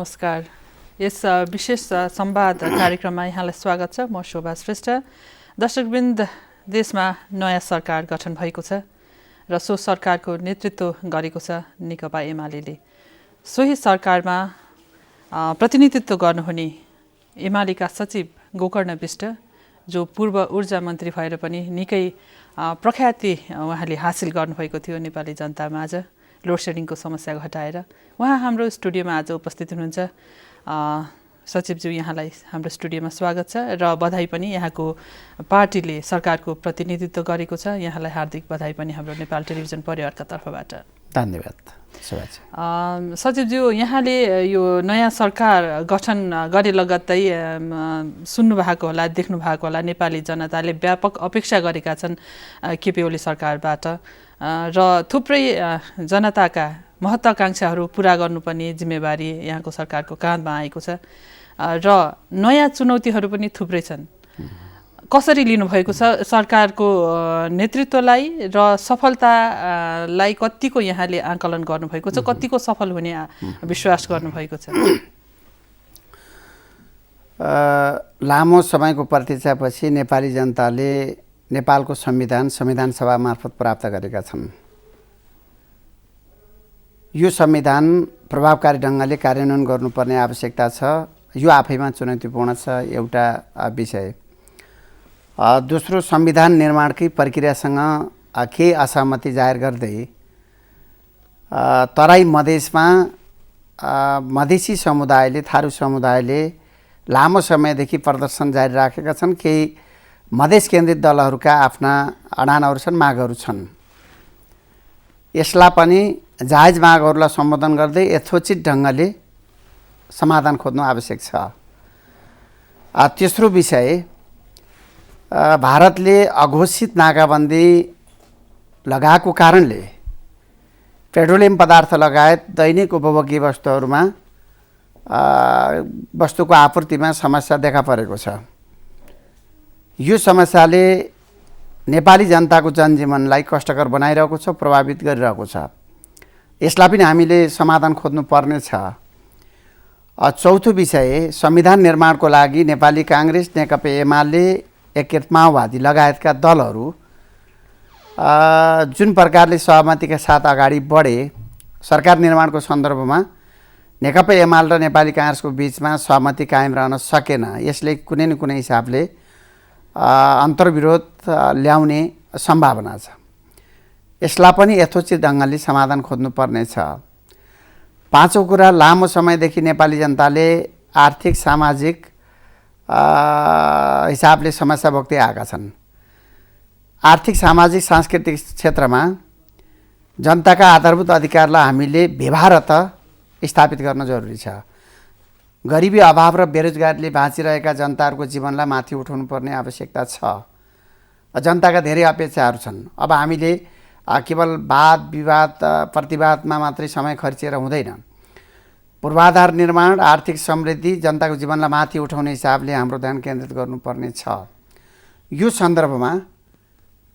नमस्कार। यस विशेष संवाद कार्यक्रममा यहाँलाई स्वागत छ। म शोभा श्रेष्ठ। दर्शकवृन्द, देशमा नयाँ सरकार गठन भएको छ र सो सरकारको नेतृत्व गरेको छ नेकपा एमालेले। सोही सरकारमा प्रतिनिधित्व गर्नुहुने एमालेका सचिव गोकर्ण बिष्ट, जो पूर्व ऊर्जा मन्त्री भएर पनि निकै प्रख्याति उहाँले हासिल गर्नुभएको थियो नेपाली जनतामाझ लोडसेडिङको समस्या घटाएर। उहाँ हाम्रो स्टुडियोमा आज उपस्थित हुनुहुन्छ। सचिवज्यू, यहाँलाई हाम्रो स्टुडियोमा स्वागत छ र बधाई पनि। यहाँको पार्टीले सरकारको प्रतिनिधित्व गरेको छ। यहाँलाई हार्दिक बधाई पनि हाम्रो नेपाल टेलिभिजन परिवारका तर्फबाट। धन्यवाद। सचिवज्यू, यहाँले यो नयाँ सरकार गठन गरे लगत्तै सुन्नुभएको होला, देख्नु भएको होला, नेपाली जनताले व्यापक अपेक्षा गरेका छन् केपी ओली सरकारबाट र थुप्रै जनताका महत्त्वाकांक्षाहरू पुरा गर्नुपर्ने जिम्मेवारी यहाँको सरकारको काँधमा आएको छ र नयाँ चुनौतीहरू पनि थुप्रै छन्। कसरी लिनुभएको छ सरकारको नेतृत्वलाई र सफलतालाई कतिको यहाँले आकलन गर्नुभएको छ, कतिको सफल हुने विश्वास गर्नुभएको छ? लामो समयको प्रतीक्षापछि नेपाली जनताले नेपालको संविधान सभा मार्फत प्राप्त गरेका छन्। यो संविधान प्रभावकारी ढङ्गले कार्यान्वयन गर्नुपर्ने आवश्यकता छ। यो आफैमा चुनौतीपूर्ण छ एउटा विषय। दोस्रो, संविधान निर्माणकै प्रक्रियासँग केही असहमति जाहेर गर्दै तराई मधेसमा मधेसी समुदायले, थारू समुदायले लामो समयदेखि प्रदर्शन जारी राखेका छन्। केही मधेस केन्द्रित दलहरूका आफ्ना अडानहरू छन्, मागहरू छन्। यसलाई पनि जायज मागहरूलाई सम्बोधन गर्दै यथोचित ढङ्गले समाधान खोज्नु आवश्यक छ। तेस्रो विषय, भारतले अघोषित नाकाबन्दी लगाएको कारणले पेट्रोलियम पदार्थ लगायत दैनिक उपभोग्य वस्तुको आपूर्तिमा समस्या देखा परेको छ। यो समस्याले नेपाली जनताको जनजीवनलाई कष्टकर बनाइरहेको छ, प्रभावित गरिरहेको छ। यसलाई पनि हामीले समाधान खोज्नु पर्ने छ। चौथो विषय, संविधान निर्माणको लागि नेपाली काङ्ग्रेस, नेकपा एमाले, एकीकृत माओवादी लगायतका दलहरू जुन प्रकारले सहमतिका साथ अगाडि बढे, सरकार निर्माणको सन्दर्भमा नेकपा एमाले र नेपाली काङ्ग्रेसको बिचमा सहमति कायम रहन सकेन। यसले कुनै न कुनै हिसाबले अन्तर्विरोध ल्याउने सम्भावना छ। यसलाई पनि यथोचित ढङ्गले समाधान खोज्नुपर्ने छ। पाँचौँ कुरा, लामो समयदेखि नेपाली जनताले आर्थिक, सामाजिक हिसाबले समस्या भोग्दै आएका छन्। आर्थिक, सामाजिक, सांस्कृतिक क्षेत्रमा जनताका आधारभूत अधिकारलाई हामीले व्यवहारत स्थापित गर्न जरुरी छ। गरिबी, अभाव र बेरोजगारीले बाँचिरहेका जनताहरूको जीवनलाई माथि उठाउनु पर्ने आवश्यकता छ। जनताका धेरै अपेक्षाहरू छन्। अब हामीले केवल वाद विवाद प्रतिवादमा मात्रै समय खर्चिएर हुँदैन। पूर्वाधार निर्माण, आर्थिक समृद्धि, जनताको जीवनलाई माथि उठाउने हिसाबले हाम्रो ध्यान केन्द्रित गर्नुपर्ने छ। यो सन्दर्भमा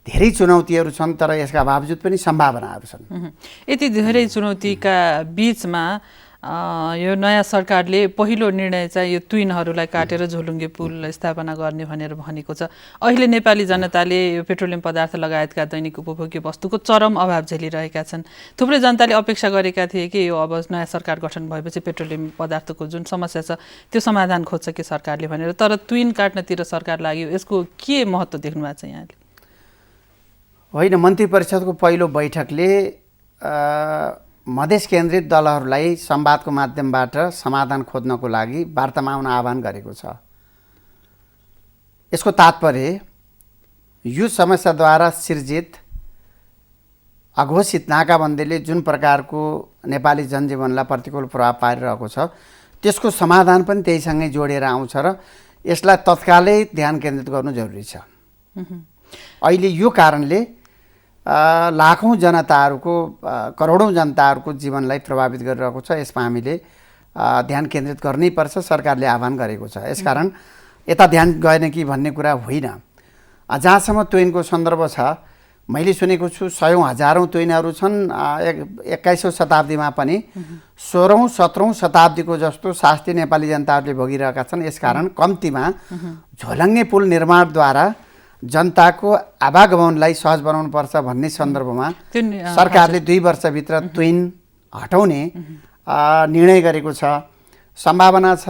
धेरै चुनौतीहरू छन्, तर यसका बावजुद पनि सम्भावनाहरू छन्। यति धेरै चुनौतीका बीचमा यो नयाँ सरकारले पहिलो निर्णय चाहिँ यो तुइनहरूलाई काटेर झोलुङ्गे पुल स्थापना गर्ने भनेर भनेको छ। अहिले नेपाली जनताले यो पेट्रोलियम पदार्थ लगायतका दैनिक उपभोग्य वस्तुको चरम अभाव झेलिरहेका छन्। थुप्रै जनताले अपेक्षा गरेका थिए कि यो अब नयाँ सरकार गठन भएपछि पेट्रोलियम पदार्थको जुन समस्या छ त्यो समाधान खोज्छ कि सरकारले भनेर, तर तुइन काट्नतिर सरकार लाग्यो। यसको के महत्त्व देख्नु भएको छ यहाँले? होइन, मन्त्री परिषदको पहिलो बैठकले मधेस केन्द्रित दलहरूलाई संवादको माध्यमबाट समाधान खोज्नको लागि वार्तामा आउन आह्वान गरेको छ। यसको तात्पर्य यो समस्याद्वारा सिर्जित अघोषित नाकाबन्दीले जुन प्रकारको नेपाली जनजीवनलाई प्रतिकूल प्रभाव पारिरहेको छ त्यसको समाधान पनि त्यहीसँगै जोडेर आउँछ र यसलाई तत्कालै ध्यान केन्द्रित गर्नु जरुरी छ। अहिले यो कारणले लाखौं जनताहरूको, करोडौं जनताहरूको जीवनलाई प्रभावित गरिरहेको छ। यसमा हामीले ध्यान केन्द्रित गर्नैपर्छ, सरकारले आह्वान गरेको छ। यसकारण यता ध्यान गएन कि भन्ने कुरा होइन। जहाँसम्म तुइनको सन्दर्भ छ, मैले सुनेको छु सयौं हजारौं तुइनहरू छन् 21औं शताब्दीमा पनि 16औं 17औं शताब्दीको जस्तो शास्ति नेपाली जनताहरूले भोगिरहेका छन्। यसकारण कम्तीमा झोलङ्गे पुल निर्माणद्वारा जनताको आवागमनलाई सहज बनाउनुपर्छ भन्ने सन्दर्भमा सरकारले 2 वर्षभित्र तुइन हटाउने निर्णय गरेको छ। सम्भावना छ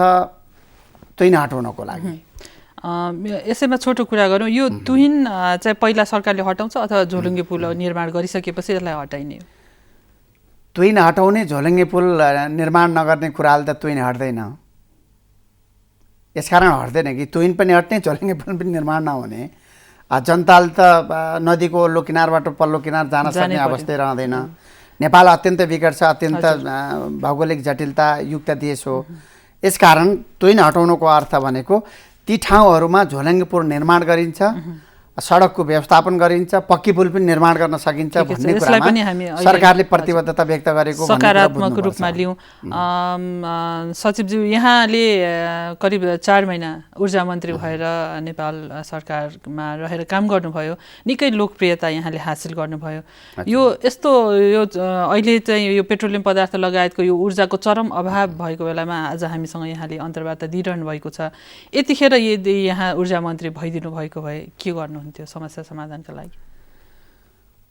तुइन हटाउनको लागि। यसैमा छोटो कुरा गरौँ, यो तुहिन चाहिँ पहिला सरकारले हटाउँछ अथवा झोलुङ्गे पुल निर्माण गरिसकेपछि यसलाई हटाइने? तुइन हटाउने, झोलुङ्गे पुल निर्माण नगर्ने कुराले त तुइन हट्दैन। यसकारण हट्दैन कि तुइन पनि हट्ने, झोलुङ्गे पुल पनि निर्माण नहुने। जनताले त नदीको वल्लो किनारबाट पल्लो किनार जान सक्ने अवस्था रहँदैन। नेपाल अत्यन्त विकट छ, अत्यन्त भौगोलिक जटिलता युक्त देश हो। यसकारण तुइन हटाउनुको अर्थ भनेको ती ठाउँहरूमा झोलुङ्गे पुल निर्माण गरिन्छ, सडकको व्यवस्थापन गरिन्छ, पक्की पुल पनि निर्माण गर्न सकिन्छ भन्ने कुरामा सरकारले प्रतिबद्धता व्यक्त गरेको सकारात्मक रूपमा लियौँ। सचिवज्यू, यहाँले करिब 4 महिना ऊर्जा मन्त्री भएर नेपाल सरकारमा रहेर काम गर्नुभयो, निकै लोकप्रियता यहाँले हासिल गर्नुभयो। यो यस्तो यो अहिले चाहिँ यो पेट्रोलियम पदार्थ लगायतको यो ऊर्जाको चरम अभाव भएको बेलामा आज हामीसँग यहाँले अन्तर्वार्ता दिइरहनु भएको छ। यतिखेर यदि यहाँ ऊर्जा मन्त्री भइदिनु भएको भए के गर्नु त्यो समस्या समाधानका लागि?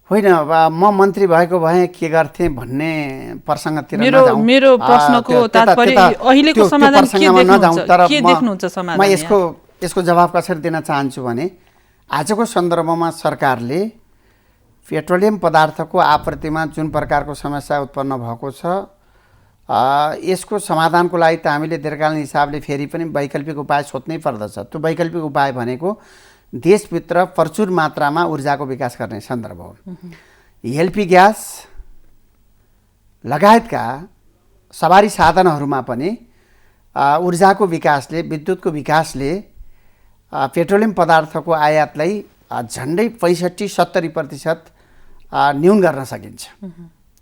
होइन, म मन्त्री भएको भए के गर्थे भन्ने प्रसङ्गतिर नजाउँ। मेरो प्रश्नको तात्पर्य अहिलेको समाधान के देख्नुहुन्छ समाधान? म यसको जवाफ कसरी दिन चाहन्छु भने आजको सन्दर्भमा सरकारले पेट्रोलियम पदार्थको आपूर्तिमा जुन प्रकारको समस्या उत्पन्न भएको छ यसको समाधानको लागि त हामीले दीर्घकालीन हिसाबले फेरि पनि वैकल्पिक उपाय सोच्नै पर्दछ। त्यो वैकल्पिक उपाय भनेको देशभित्र प्रचुर मात्रामा ऊर्जाको विकास गर्ने सन्दर्भ हो। एलपी ग्यास लगायतका सवारी साधनहरूमा पनि ऊर्जाको विकासले, विद्युतको विकासले पेट्रोलियम पदार्थको आयातलाई झन्डै 65-70% न्यून गर्न सकिन्छ।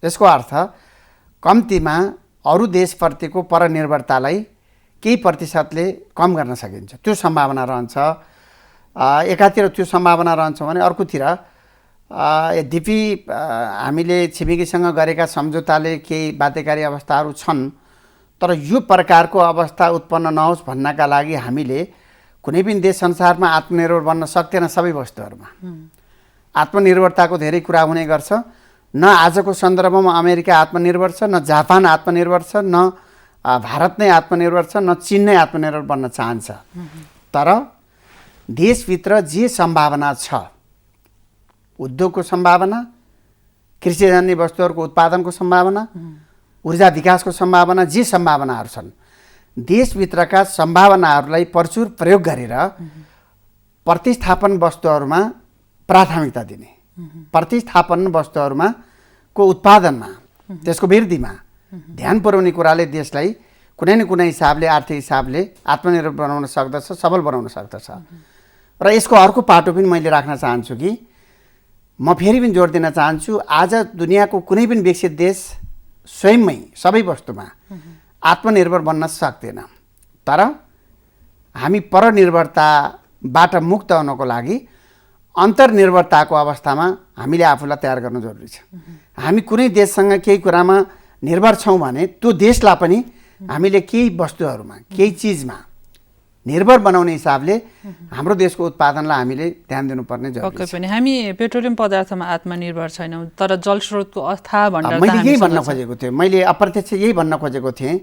यसको अर्थ कम्तीमा अरू देशप्रतिको परनिर्भरतालाई केही प्रतिशतले कम गर्न सकिन्छ। त्यो सम्भावना रहन्छ। एकातिर त्यो सम्भावना रहन्छ भने अर्कोतिर यद्यपि हामीले छिमेकीसँग गरेका सम्झौताले केही बाध्यकारी अवस्थाहरू छन्, तर यो प्रकारको अवस्था उत्पन्न नहोस् भन्नका लागि हामीले कुनै पनि देश संसारमा आत्मनिर्भर बन्न सक्दैन। सबै वस्तुहरूमा आत्मनिर्भरताको धेरै कुरा हुने गर्छ। न आजको सन्दर्भमा अमेरिका आत्मनिर्भर छ, न जापान आत्मनिर्भर छ, न भारत नै आत्मनिर्भर छ, न चीन नै आत्मनिर्भर बन्न चाहन्छ। तर देशभित्र जे सम्भावना छ, उद्योगको सम्भावना, कृषिजन्य वस्तुहरूको उत्पादनको सम्भावना, ऊर्जा विकासको सम्भावना, जे सम्भावनाहरू छन्, देशभित्रका सम्भावनाहरूलाई प्रचुर प्रयोग गरेर प्रतिस्थापन वस्तुहरूमा प्राथमिकता दिने, प्रतिस्थापन वस्तुहरूमा को उत्पादनमा, त्यसको वृद्धिमा ध्यान पुर्याउने कुराले देशलाई कुनै न कुनै हिसाबले, आर्थिक हिसाबले आत्मनिर्भर बनाउन सक्दछ, सबल बनाउन सक्दछ। र यसको अर्को पाटो पनि मैले राख्न चाहन्छु कि म फेरि पनि जोड दिन चाहन्छु, आज दुनियाँको कुनै पनि विकसित देश स्वयंमै सबै वस्तुमा आत्मनिर्भर बन्न सक्दैन। तर हामी परनिर्भरताबाट मुक्त हुनको लागि अन्तर्निर्भरताको अवस्थामा हामीले आफूलाई तयार गर्नु जरुरी छ। हामी कुनै देशसँग केही कुरामा निर्भर छौँ भने त्यो देशलाई पनि हामीले केही वस्तुहरूमा, केही चिजमा निर्भर बनाउने हिसाबले हाम्रो देशको उत्पादनलाई हामीले ध्यान दिनुपर्ने जरुरी छ। पक्कै पनि हामी पेट्रोलियम पदार्थमा आत्मनिर्भर छैनौँ, तर जलस्रोतको अथाह भण्डार मैले यही भन्न खोजेको थिएँ। मैले अप्रत्यक्ष यही भन्न खोजेको थिएँ।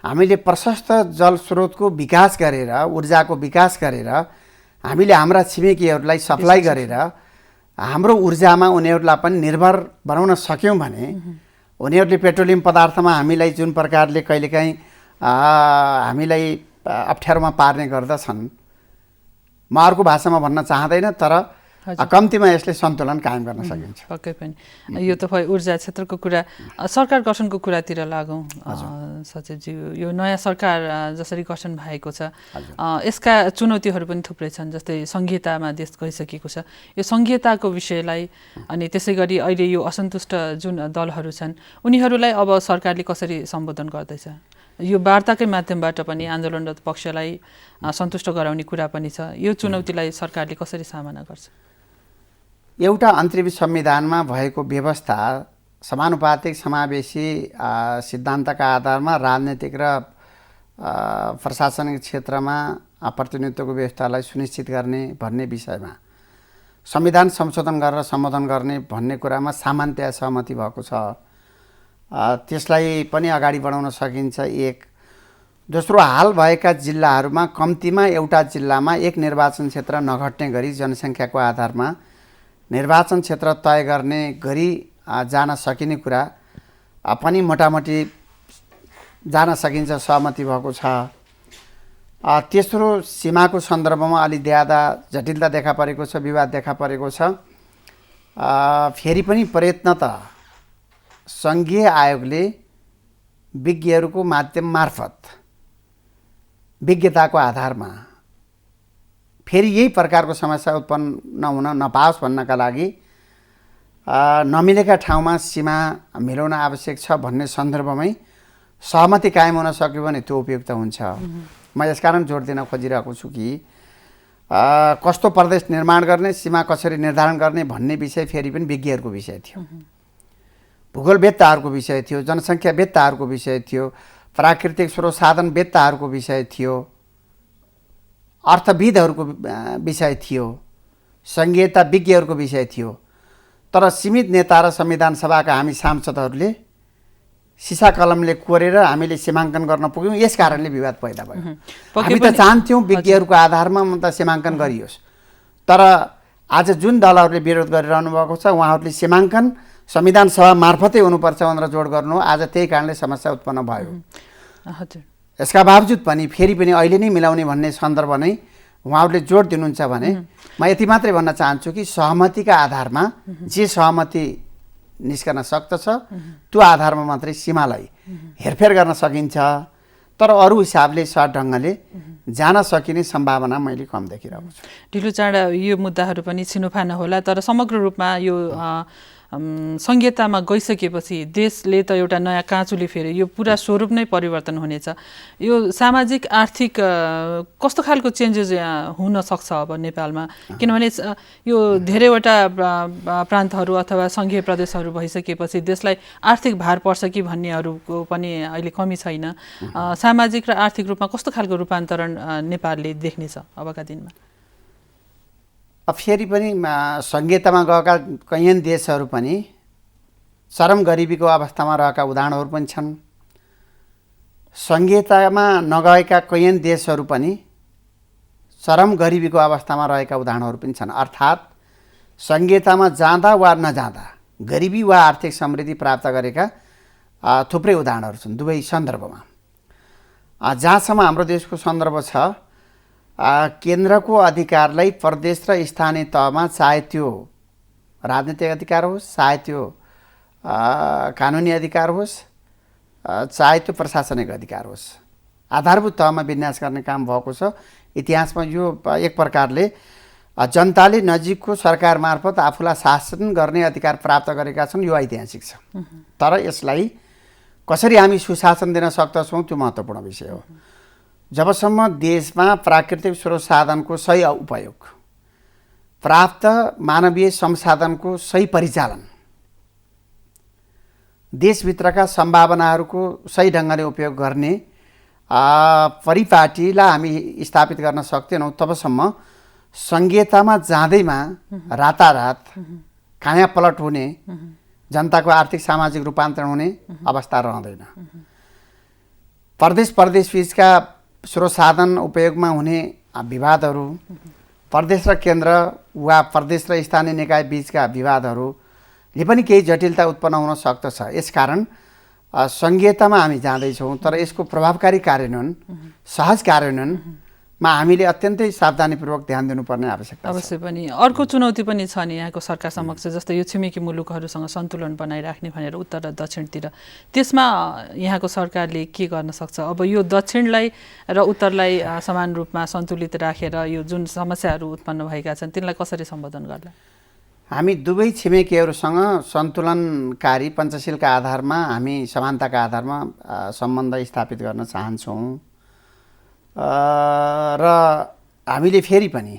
हामीले प्रशस्त जलस्रोतको विकास गरेर, ऊर्जाको विकास गरेर, हामीले हाम्रा छिमेकीहरूलाई सप्लाई गरेर हाम्रो ऊर्जामा उनीहरूलाई पनि निर्भर बनाउन सक्यौँ भने उनीहरूले पेट्रोलियम पदार्थमा हामीलाई जुन प्रकारले कहिलेकाहीँ हामीलाई अप्ठ्यारोमा पार्ने गर्दछन्, म अर्को भाषामा भन्न चाहदैन, तर कम्तीमा यसले सन्तुलन कायम गर्न सकिन्छ। पक्कै पनि। यो त भयो ऊर्जा क्षेत्रको कुरा। सरकार गठनको कुरातिर लागौँ सचिवज्यू। यो नयाँ सरकार जसरी गठन भएको छ यसका चुनौतीहरू पनि थुप्रै छन्, जस्तै संघीयतामा देश गइसकेको छ। यो संघीयताको विषयलाई अनि त्यसै गरी अहिले यो असन्तुष्ट जुन दलहरू छन् उनीहरूलाई अब सरकारले कसरी सम्बोधन गर्दैछ? यो वार्ताकै माध्यमबाट पनि आन्दोलनरत पक्षलाई सन्तुष्ट गराउने कुरा पनि छ। यो चुनौतीलाई सरकारले कसरी सामना गर्छ? एउटा अन्तरिम संविधानमा भएको व्यवस्था समानुपातिक समावेशी सिद्धान्तका आधारमा राजनीतिक र प्रशासनिक क्षेत्रमा प्रतिनिधित्वको व्यवस्थालाई सुनिश्चित गर्ने भन्ने विषयमा संविधान संशोधन गरेर सम्बोधन गर्ने भन्ने कुरामा सामान्यतया सहमति भएको छ। त्यसलाई पनि अगाडि बढाउन सकिन्छ। एक दोस्रो, हाल भएका जिल्लाहरूमा कम्तीमा एउटा जिल्लामा एक निर्वाचन क्षेत्र नघट्ने गरी जनसङ्ख्याको आधारमा निर्वाचन क्षेत्र तय गर्ने गरी जान सकिने कुरा पनि मोटामोटी जान सकिन्छ, सहमति भएको छ। तेस्रो, सीमाको सन्दर्भमा अलि ज्यादा जटिलता देखा परेको छ, विवाद देखा परेको छ। फेरि पनि प्रयत्न त सङ्घीय आयोगले विज्ञहरूको माध्यम मार्फत विज्ञताको आधारमा फेरि यही प्रकारको समस्या उत्पन्न हुन नपाओस् भन्नका लागि नमिलेका ठाउँमा सीमा मिलाउन आवश्यक छ भन्ने सन्दर्भमै सहमति कायम हुन सक्यो भने त्यो उपयुक्त हुन्छ। म यसकारण जोड दिन खोजिरहेको छु कि कस्तो प्रदेश निर्माण गर्ने, सीमा कसरी निर्धारण गर्ने भन्ने विषय फेरि पनि विज्ञहरूको विषय थियो, भूगोलवेत्ताहरूको विषय थियो, जनसङ्ख्यावेत्ताहरूको विषय थियो, प्राकृतिक स्रोत साधनवेत्ताहरूको विषय थियो, अर्थविदहरूको विषय थियो, सङ्घीयता विज्ञहरूको विषय थियो। तर सीमित नेता र संविधान सभाका हामी सांसदहरूले सिसा कलमले कोरेर हामीले सीमाङ्कन गर्न पुग्यौँ। यस कारणले विवाद पैदा भयो। हामी त चाहन्थ्यौँ विज्ञहरूको आधारमा त सीमाङ्कन गरियोस्, तर आज जुन दलहरूले विरोध गरिरहनु भएको छ उहाँहरूले सीमाङ्कन संविधान सभा मार्फतै हुनुपर्छ भनेर जोड गर्नु, आज त्यही कारणले समस्या उत्पन्न भयो। यसका बावजुद पनि फेरि पनि अहिले नै मिलाउने भन्ने सन्दर्भ नै उहाँहरूले जोड दिनुहुन्छ भने म यति मात्रै भन्न चाहन्छु कि सहमतिका आधारमा जे सहमति निस्कन सक्दछ त्यो आधारमा मात्रै सीमालाई हेरफेर गर्न सकिन्छ। तर अरू हिसाबले सही ढङ्गले जान सकिने सम्भावना मैले कम देखिरहेको छु। ढिलो चाँडो यो मुद्दाहरू पनि छिनोफानो होला, तर समग्र रूपमा यो संहितामा गइसकेपछि देशले त एउटा नयाँ काँचुली फेरि यो पुरा स्वरूप नै परिवर्तन हुनेछ। यो सामाजिक आर्थिक कस्तो खालको चेन्जेस हुन सक्छ अब नेपालमा? किनभने यो धेरैवटा प्रान्तहरू अथवा सङ्घीय प्रदेशहरू भइसकेपछि देशलाई आर्थिक भार पर्छ कि भन्नेहरूको पनि अहिले कमी छैन। सामाजिक र आर्थिक रूपमा कस्तो खालको रूपान्तरण नेपालले देख्नेछ अबका दिनमा? अब फेरि पनि संहितामा गएका कैयन देशहरू पनि चरम गरिबीको अवस्थामा रहेका उदाहरणहरू पनि छन्। संहितामा नगएका कैयन देशहरू पनि चरम गरिबीको अवस्थामा रहेका उदाहरणहरू पनि छन्। अर्थात् संहितामा जाँदा वा नजाँदा गरिबी वा आर्थिक समृद्धि प्राप्त गरेका थुप्रै उदाहरणहरू छन् दुवै सन्दर्भमा। जहाँसम्म हाम्रो देशको सन्दर्भ छ, केन्द्रको अधिकारलाई प्रदेश र स्थानीय तहमा चाहे त्यो राजनीतिक अधिकार होस्, चाहे त्यो कानुनी अधिकार होस्, चाहे त्यो प्रशासनिक अधिकार होस्, आधारभूत तहमा विन्यास गर्ने काम भएको छ। इतिहासमा यो एक प्रकारले जनताले नजिकको सरकार मार्फत आफूलाई शासन गर्ने अधिकार प्राप्त गरेका छन्, यो ऐतिहासिक छ। तर यसलाई कसरी हामी सुशासन दिन सक्दछौँ त्यो महत्त्वपूर्ण विषय हो। जबसम्म देशमा प्राकृतिक स्रोत साधनको सही उपयोग, प्राप्त मानवीय संसाधनको सही परिचालन, देशभित्रका सम्भावनाहरूको सही ढङ्गले उपयोग गर्ने परिपाटीलाई हामी स्थापित गर्न सक्दैनौँ, तबसम्म संहितामा जाँदैमा रातारात कायापलट हुने, जनताको आर्थिक सामाजिक रूपान्तरण हुने अवस्था रहँदैन। प्रदेश बीचका स्रोत साधन उपयोगमा हुने विवादहरू, प्रदेश र केन्द्र वा प्रदेश र स्थानीय निकाय बीचका विवादहरूले पनि केही जटिलता उत्पन्न हुन सक्दछ। यसकारण संहितामा हामी जाँदैछौँ, तर यसको प्रभावकारी कार्यान्वयन, सहज कार्यान्वयनमा हामीले अत्यन्तै सावधानीपूर्वक ध्यान दिनुपर्ने आवश्यकता छ। अवश्य पनि अर्को चुनौती पनि छ नि यहाँको सरकार समक्ष, जस्तै यो छिमेकी मुलुकहरूसँग सन्तुलन बनाइराख्ने भनेर उत्तर र दक्षिणतिर। त्यसमा यहाँको सरकारले के गर्न सक्छ? अब यो दक्षिणलाई र उत्तरलाई समान रूपमा सन्तुलित राखेर यो जुन समस्याहरू उत्पन्न भएका छन् तिनलाई कसरी सम्बोधन गर्ला? हामी दुवै छिमेकीहरूसँग सन्तुलनकारी पञ्चशीलका आधारमा हामी समानताका आधारमा सम्बन्ध स्थापित गर्न चाहन्छौँ र हामीले फेरि पनि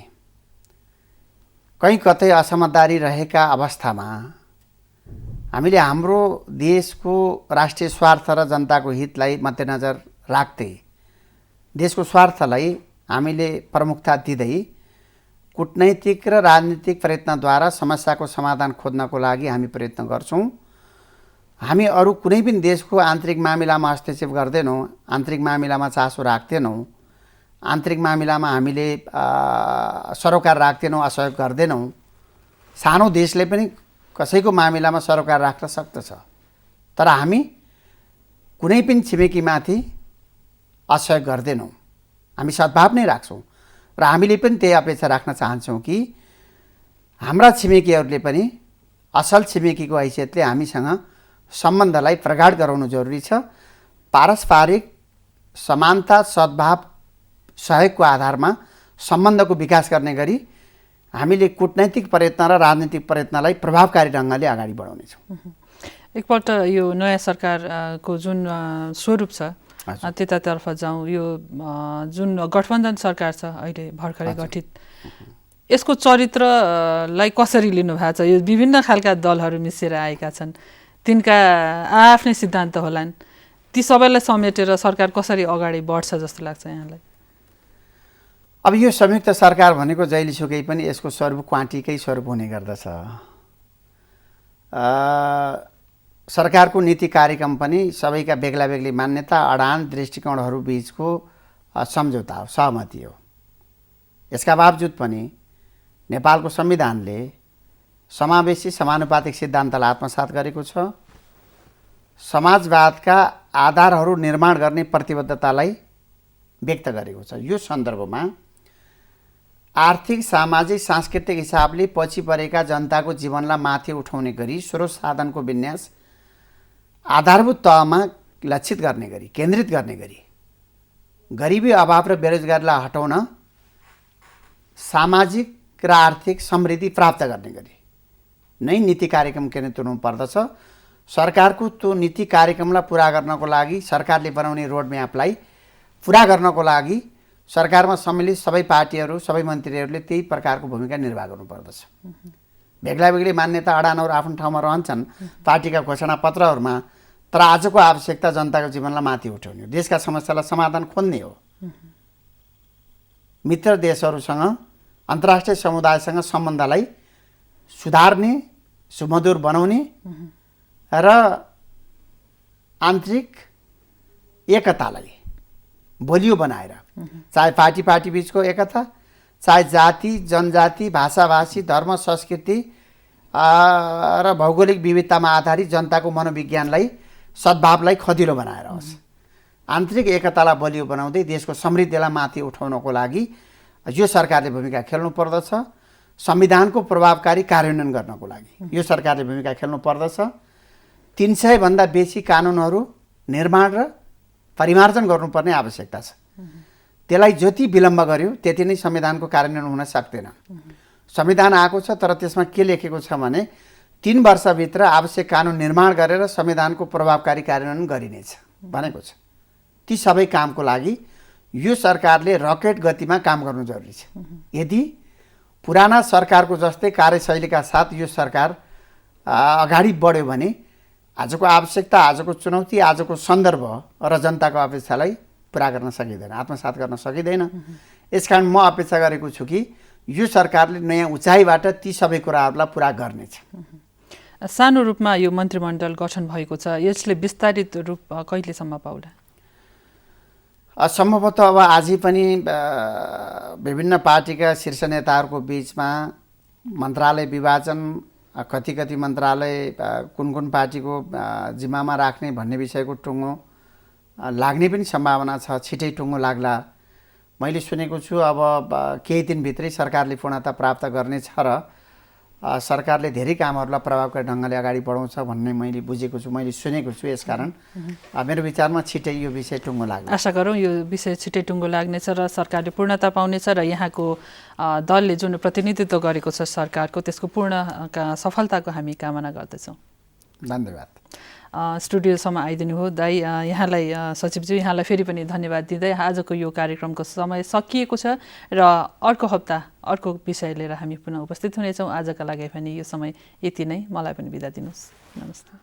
कहीँ कतै असमझदारी रहेका अवस्थामा हामीले हाम्रो देशको राष्ट्रिय स्वार्थ र जनताको हितलाई मध्यनजर राख्दै देशको स्वार्थलाई हामीले प्रमुखता दिँदै कूटनैतिक र राजनीतिक प्रयत्नद्वारा समस्याको समाधान खोज्नको लागि हामी प्रयत्न गर्छौँ। हामी अरू कुनै पनि देशको आन्तरिक मामिलामा हस्तक्षेप गर्दैनौँ, आन्तरिक मामिलामा चासो राख्दैनौँ, आन्तरिक मामिलामा हामीले सरोकार राख्दैनौँ, असहयोग गर्दैनौँ। सानो देशले पनि कसैको मामिलामा सरोकार राख्न सक्दछ, तर हामी कुनै पनि छिमेकीमाथि असहयोग गर्दैनौँ, हामी सद्भाव नै राख्छौँ र हामीले पनि त्यही अपेक्षा राख्न चाहन्छौँ कि हाम्रा छिमेकीहरूले पनि असल छिमेकीको हैसियतले हामीसँग सम्बन्धलाई प्रगाढ गराउनु जरुरी छ। पारस्परिक समानता, सद्भाव, सहयोगको आधारमा सम्बन्धको विकास गर्ने गरी हामीले कूटनैतिक प्रयत्न र राजनीतिक प्रयत्नलाई प्रभावकारी ढङ्गले अगाडि बढाउनेछौँ। एकपल्ट यो नयाँ सरकारको जुन स्वरूप छ त्यतातर्फ जाउँ। यो जुन गठबन्धन सरकार छ अहिले भर्खरै गठित, यसको चरित्रलाई कसरी लिनु भएको छ? यो विभिन्न खालका दलहरू मिसेर आएका छन्, तिनका आफ्नै सिद्धान्त होलान्, ती सबैलाई समेटेर सरकार कसरी अगाडि बढ्छ जस्तो लाग्छ यहाँलाई? अब यो संयुक्त सरकार भनेको जहिलेसुकै पनि यसको स्वरूप क्वान्टिकै स्वरूप हुने गर्दछ। सरकारको नीति कार्यक्रम पनि सबैका बेग्ला बेग्ली मान्यता, अडान, दृष्टिकोणहरू बीचको सम्झौता हो, सहमति हो। यसका बावजुद पनि नेपालको संविधानले समावेशी समानुपातिक सिद्धान्तलाई आत्मसात गरेको छ। समाजवादका आधारहरू निर्माण गर्ने प्रतिबद्धतालाई व्यक्त गरेको छ। यो सन्दर्भमा आर्थिक, सामाजिक, सांस्कृतिक हिसाबले पछि परेका जनताको जीवनलाई माथि उठाउने गरी स्रोत साधनको विन्यास आधारभूत तहमा लक्षित गर्ने गरी, केन्द्रित गर्ने गरी, गरिबी, अभाव र बेरोजगारीलाई हटाउन, सामाजिक र आर्थिक समृद्धि प्राप्त गर्ने गरी नै नीति कार्यक्रम केन्द्रित हुनु पर्दछ। सरकारको त्यो नीति कार्यक्रमलाई पुरा गर्नको लागि, सरकारले बनाउने रोडम्यापलाई पुरा गर्नको लागि सरकारमा सम्मिलित सबै पार्टीहरू, सबै मन्त्रीहरूले त्यही प्रकारको भूमिका निर्वाह गर्नुपर्दछ। बेग्ला बेग्लै मान्यता, अडानहरू आफ्नो ठाउँमा रहन्छन् पार्टीका घोषणापत्रहरूमा, तर आजको आवश्यकता जनताको जीवनलाई माथि उठाउने हो, देशका समस्यालाई समाधान खोज्ने हो, मित्र देशहरूसँग, अन्तर्राष्ट्रिय समुदायसँग सम्बन्धलाई सुधार्ने, सुमधुर बनाउने र आन्तरिक एकतालाई बलियो बनाएर, चाहे पार्टी पार्टी बीचको एकता, चाहे जाति, जनजाति, भाषाभाषी, धर्म, संस्कृति र भौगोलिक विविधतामा आधारित जनताको मनोविज्ञानलाई, सद्भावलाई खदिलो बनाएर होस्। आन्तरिक एकतालाई बलियो बनाउँदै देशको समृद्धिलाई माथि उठाउनको लागि यो सरकारले भूमिका खेल्नु पर्दछ। संविधानको प्रभावकारी कार्यान्वयन गर्नको लागि यो सरकारले भूमिका खेल्नु पर्दछ। 300 भन्दा बेसी कानुनहरू निर्माण र परिमार्जन गर्नुपर्ने आवश्यकता छ। त्यसलाई जति विलम्ब गर्यो त्यति नै संविधानको कार्यान्वयन हुन सक्दैन। संविधान आएको छ, तर त्यसमा के लेखेको छ भने 3 वर्षभित्र आवश्यक कानुन निर्माण गरेर संविधानको प्रभावकारी कार्यान्वयन गरिनेछ भनेको छ। ती सबै कामको लागि यो सरकारले रकेट गतिमा काम गर्नु जरुरी छ। यदि पुराना सरकारको जस्तै कार्यशैलीका साथ यो सरकार अगाडि बढ्यो भने आजको आवश्यकता, आजको चुनौती, आजको सन्दर्भ र जनताको अपेक्षालाई पुरा गर्न सकिँदैन, आत्मसात गर्न सकिँदैन। यसकारण म अपेक्षा गरेको छु कि यो सरकारले नयाँ उचाइबाट ती सबै कुराहरूलाई पुरा गर्नेछ। सानो रूपमा यो मन्त्रीमण्डल गठन भएको छ, यसले विस्तारित रूप कहिलेसम्म पाउला? सम्भवतः अब आजै पनि विभिन्न पार्टीका शीर्ष नेताहरूको बिचमा मन्त्रालय विभाजन, कति कति मन्त्रालय कुन कुन पार्टीको जिम्मामा राख्ने भन्ने विषयको टुङ्गो लाग्ने पनि सम्भावना छ। छिटै टुङ्गो लाग्ला मैले सुनेको छु। अब केही दिनभित्रै सरकारले पूर्णता प्राप्त गर्नेछ र सरकारले धेरै कामहरूलाई प्रभावकारी ढङ्गले अगाडि बढाउँछ भन्ने मैले बुझेको छु, मैले सुनेको छु। यसकारण मेरो विचारमा छिटै यो विषय टुङ्गो लाग्छ। आशा गरौँ यो विषय छिटै टुङ्गो लाग्नेछ र सरकारले पूर्णता पाउनेछ र यहाँको दलले जुन प्रतिनिधित्व गरेको छ सरकारको, त्यसको पूर्ण सफलताको हामी कामना गर्दछौँ। धन्यवाद। स्टुडियोसम्म आइदिनु हो। दाइ, यहाँलाई सचिवज्यू, यहाँलाई फेरि पनि धन्यवाद दिँदै आजको यो कार्यक्रमको समय सकिएको छ र अर्को हप्ता अर्को विषय लिएर हामी पुनः उपस्थित हुनेछौँ। आजका लागि पनि यो समय यति नै। मलाई पनि बिदा दिनुहोस्। नमस्ते।